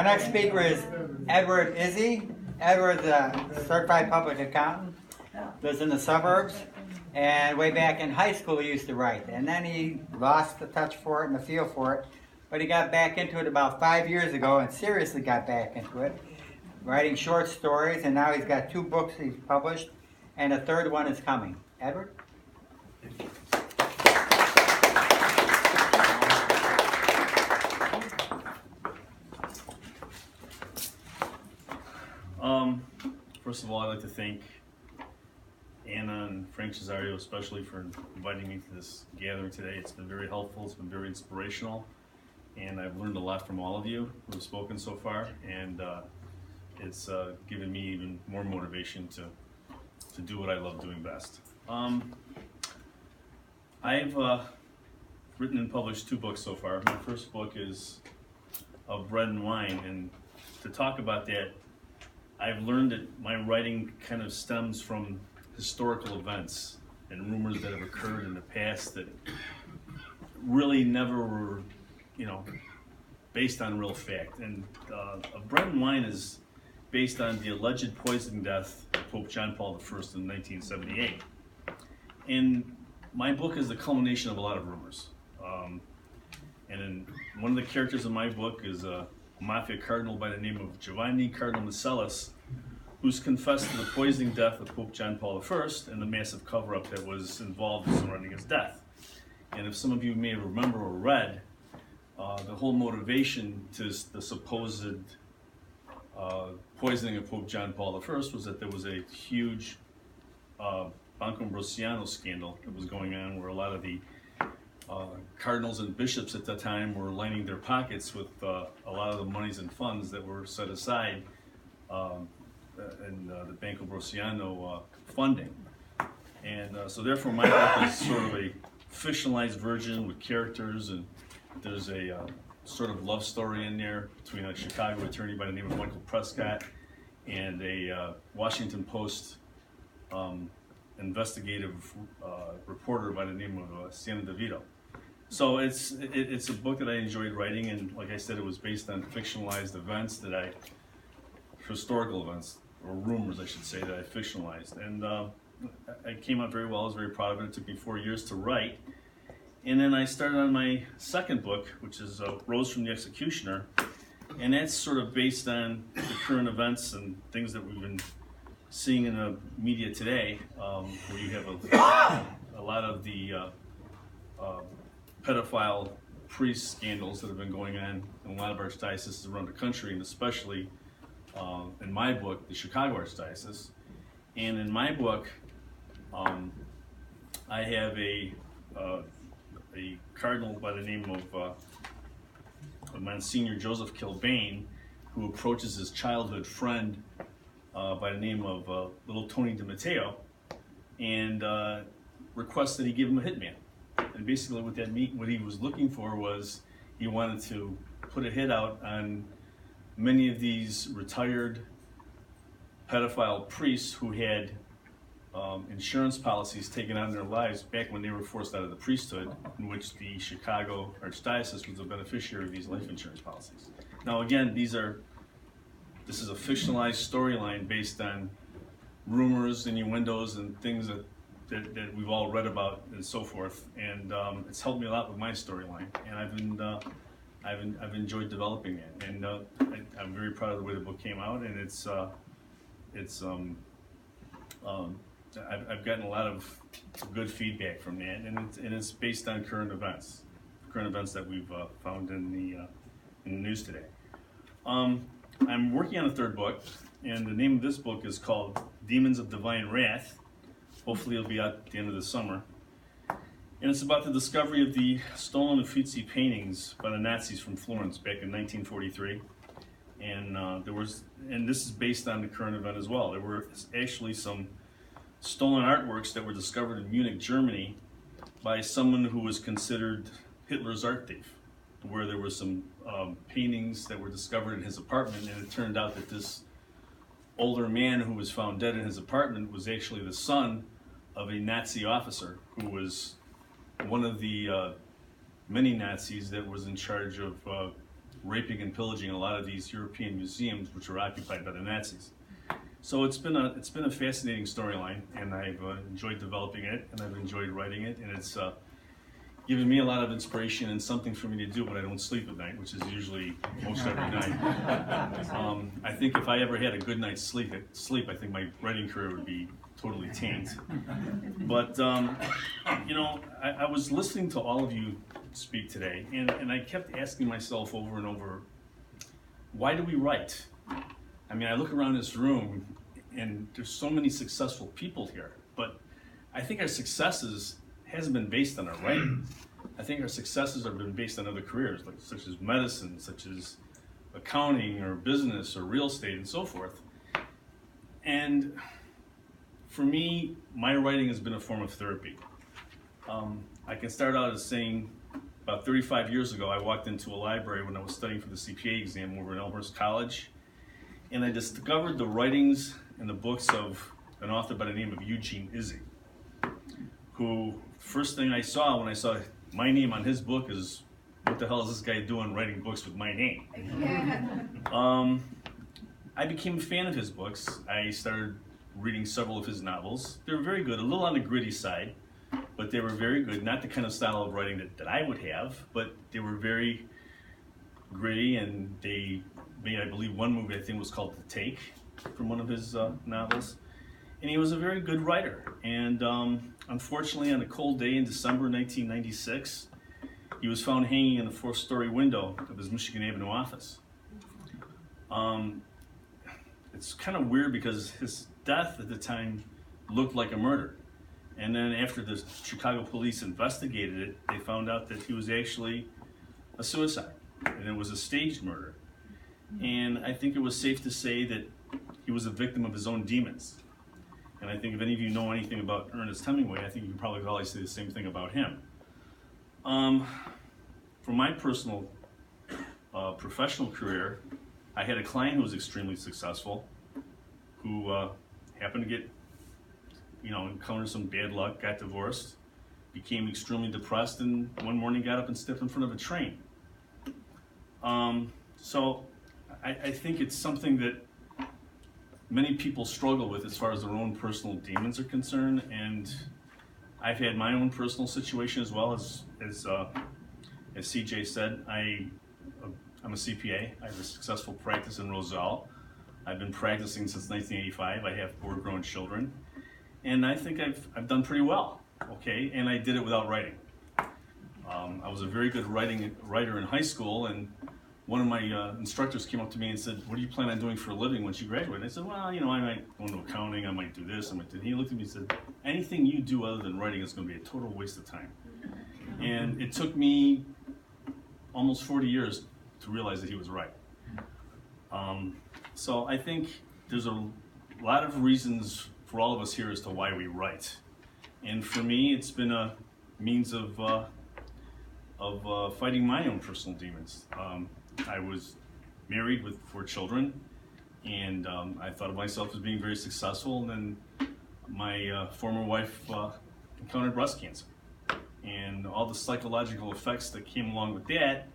Our next speaker is Edward IZZI. Edward's a certified public accountant, lives in the suburbs, and way back in high school he used to write. And then he lost the touch for it and the feel for it, but he got back into it about 5 years ago and seriously got back into it, writing short stories, and now he's got 2 books he's published, and a 3rd one is coming. Edward? First of all, I'd like to thank Anna and Frank Rosaria especially for inviting me to this gathering today. It's been very helpful, it's been very inspirational, and I've learned a lot from all of you who have spoken so far, and it's given me even more motivation to do what I love doing best. I've written and published 2 books so far. My first book is Of Bread and Wine, and to talk about that, I've learned that my writing kind of stems from historical events and rumors that have occurred in the past that really never were, based on real fact. And Of Bread and Wine is based on the alleged poisoning death of Pope John Paul I in 1978. And my book is the culmination of a lot of rumors. And one of the characters in my book is a Mafia Cardinal by the name of Giovanni Cardinal Marcellis, who's confessed to the poisoning death of Pope John Paul I and the massive cover-up that was involved surrounding his death. And if some of you may remember or read, the whole motivation to the supposed poisoning of Pope John Paul I was that there was a huge Banco Ambrosiano scandal that was going on, where a lot of the cardinals and bishops at the time were lining their pockets with a lot of the monies and funds that were set aside in the Banco Ambrosiano funding. And so therefore my book is sort of a fictionalized version with characters, and there's a sort of love story in there between a Chicago attorney by the name of Michael Prescott and a Washington Post investigative reporter by the name of Sienna DeVito. So it's a book that I enjoyed writing, and like I said, it was based on fictionalized events historical events, or rumors I should say, that I fictionalized. And it came out very well. I was very proud of it. It took me 4 years to write. And then I started on my second book, which is Rose from the Executioner, and that's sort of based on the current events and things that we've been seeing in the media today, where you have a lot of the pedophile priest scandals that have been going on in a lot of archdioceses around the country, and especially in my book, the Chicago Archdiocese. And in my book, I have a cardinal by the name of Monsignor Joseph Kilbane, who approaches his childhood friend by the name of little Tony DiMatteo, and requests that he give him a hitman. And basically what he was looking for was, he wanted to put a hit out on many of these retired pedophile priests who had insurance policies taken out in their lives back when they were forced out of the priesthood, in which the Chicago Archdiocese was a beneficiary of these life insurance policies. Now again, this is a fictionalized storyline based on rumors, innuendos, and things that we've all read about and so forth, and it's helped me a lot with my storyline, and I've enjoyed developing it, and I'm very proud of the way the book came out, and I've gotten a lot of good feedback from that, and it's based on current events that we've found in the news today. I'm working on a 3rd book, and the name of this book is called Demons of Divine Wrath. Hopefully it'll be out at the end of the summer. And it's about the discovery of the stolen Uffizi paintings by the Nazis from Florence back in 1943. And this is based on the current event as well. There were actually some stolen artworks that were discovered in Munich, Germany by someone who was considered Hitler's art thief, where there were some paintings that were discovered in his apartment, and it turned out that this older man who was found dead in his apartment was actually the son of a Nazi officer who was one of the many Nazis that was in charge of raping and pillaging a lot of these European museums, which were occupied by the Nazis. So it's been a fascinating storyline, and I've enjoyed developing it, and I've enjoyed writing it, and it's given me a lot of inspiration and something for me to do when I don't sleep at night, which is usually most every night. I think if I ever had a good night's sleep, I think my writing career would be totally tanked. But you know, I was listening to all of you speak today, and I kept asking myself over and over, why do we write? I mean, I look around this room, and there's so many successful people here, but I think our successes hasn't been based on our writing. I think our successes have been based on other careers, like such as medicine, such as accounting or business or real estate and so forth. And for me, my writing has been a form of therapy. I can start out as saying, about 35 years ago, I walked into a library when I was studying for the CPA exam over at Elmhurst College, and I discovered the writings and the books of an author by the name of Edward IZZI, who, first thing I saw when I saw my name on his book is, what the hell is this guy doing writing books with my name? I became a fan of his books. I started reading several of his novels. They were very good, a little on the gritty side, but they were very good. Not the kind of style of writing that I would have, but they were very gritty, and they made, I believe, one movie I think was called The Take, from one of his novels. And he was a very good writer. And unfortunately, on a cold day in December 1996, he was found hanging in the fourth-story window of his Michigan Avenue office. It's kind of weird because his death at the time looked like a murder. And then after the Chicago police investigated it, they found out that he was actually a suicide, and it was a staged murder. And I think it was safe to say that he was a victim of his own demons. And I think if any of you know anything about Ernest Hemingway, I think you can probably always say the same thing about him. For my personal professional career, I had a client who was extremely successful, who happened to get, encountered some bad luck, got divorced, became extremely depressed, and one morning got up and stepped in front of a train. So I think it's something that many people struggle with as far as their own personal demons are concerned, and I've had my own personal situation as well. As CJ said, I'm a CPA. I have a successful practice in Roselle. I've been practicing since 1985. I have 4 grown children, and I think I've done pretty well. Okay, and I did it without writing. I was a very good writer in high school, and one of my instructors came up to me and said, "What do you plan on doing for a living once you graduate?" And I said, "Well, I might go into accounting, I might do this, I might do that." He looked at me and said, "Anything you do other than writing is going to be a total waste of time." And it took me almost 40 years to realize that he was right. So I think there's a lot of reasons for all of us here as to why we write. And for me, it's been a means of fighting my own personal demons. I was married with 4 children, and I thought of myself as being very successful, and then my former wife encountered breast cancer. And all the psychological effects that came along with that,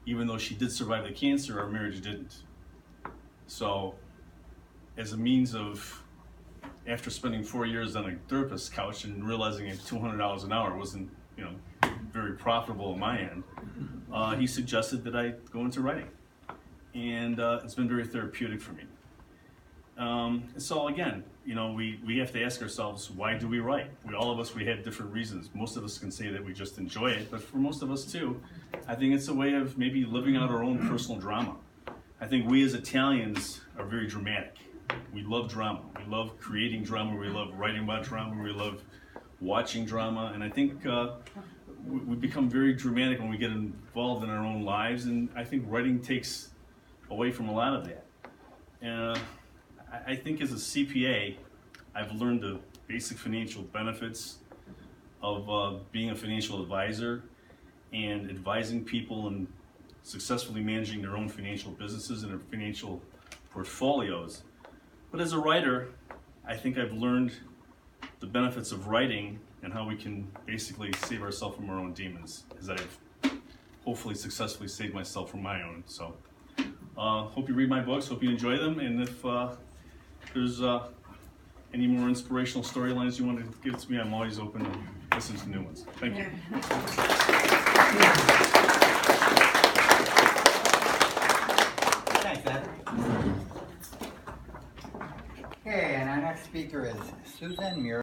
even though she did survive the cancer, our marriage didn't. So, as a means of, after spending 4 years on a therapist's couch and realizing that $200 an hour wasn't, very profitable on my end, he suggested that I go into writing. And it's been very therapeutic for me. So again, we have to ask ourselves, why do we write? All of us, we have different reasons. Most of us can say that we just enjoy it, but for most of us too, I think it's a way of maybe living out our own personal drama. I think we as Italians are very dramatic. We love drama. We love creating drama. We love writing about drama. We love watching drama. And I think we become very dramatic when we get involved in our own lives. And I think writing takes away from a lot of that. I think as a CPA, I've learned the basic financial benefits of being a financial advisor and advising people and successfully managing their own financial businesses and their financial portfolios. But as a writer, I think I've learned the benefits of writing and how we can basically save ourselves from our own demons, as I've hopefully successfully saved myself from my own. So hope you read my books, hope you enjoy them, and if there's any more inspirational storylines you want to give to me, I'm always open to listen to new ones. Thank you. Thanks, Ed. Okay, and our next speaker is Susan Miura.